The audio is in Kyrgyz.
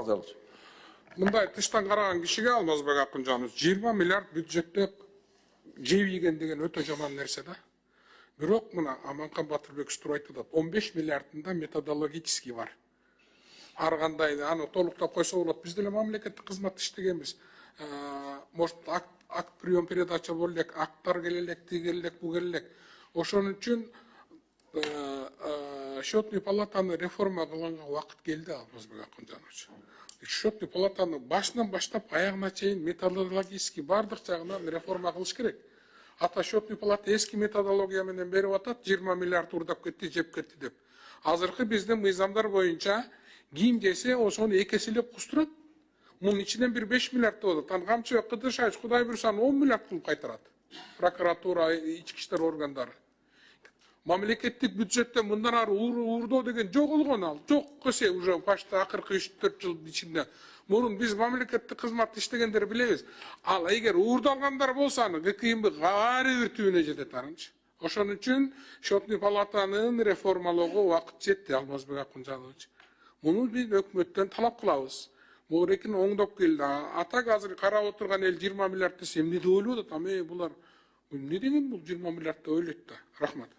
Мазалович. Мындай тыштан караган кишиге Алмазбек Акынжанович 20 миллиард бюджетте жеп ийген деген өтө жаман нерсе да. Бирок мына Аманкан Батырбекович туура айтып атат. 15 миллиардында методологический бар. Ар кандай аны толуктап койсо болот. Биз деле мамлекеттик кызмат иштегенбиз. Может акт прием передача болуп элек, акттар келелек, тигелек, бу келелек. Ошон үчүн счетный палатаны реформа кылганга убакыт келди, Алмазбек Акынжанович. Счетный палатаны башынан баштап аягына чейин методологический бардык жагынан реформа кылыш керек. Ата счетный палата эски методология менен берип атат, 20 миллиард урдап кетти, жеп кетти деп. Азыркы биздин мыйзамдар боюнча ким жесе ошону экеселеп кустурат. Мунун ичинен bir 5 миллиард болот. Аны Камчыбек Кыдыршевич Кудай буйрса 10 миллиард кылып кайтарат. Прокуратура, ички иштер органдары. Мамлекеттик бюджеттен мындан ары уурдоо деген жоголгон ал. Жок десе уже почти акыркы 3-4 жыл ичинде. Мурун биз мамлекеттик кызмат иштегендер билебиз. Ал эгер уурдалгандар болсо аны ГКМБ баары бир түбүнө жетет анычы. Ошон үчүн счетный палатанын реформалоого убакыт жетти, Алмазбек Акынжанович. Муну биз өкмөттөн талап кылабыз. Бул эркин оңдоп келди. Атак азыр карап отурган эл 20 миллиард десе эмне деп ойлоп атат? Булар эмне деген бул 20 миллиард деп ойлойт да. Рахмат.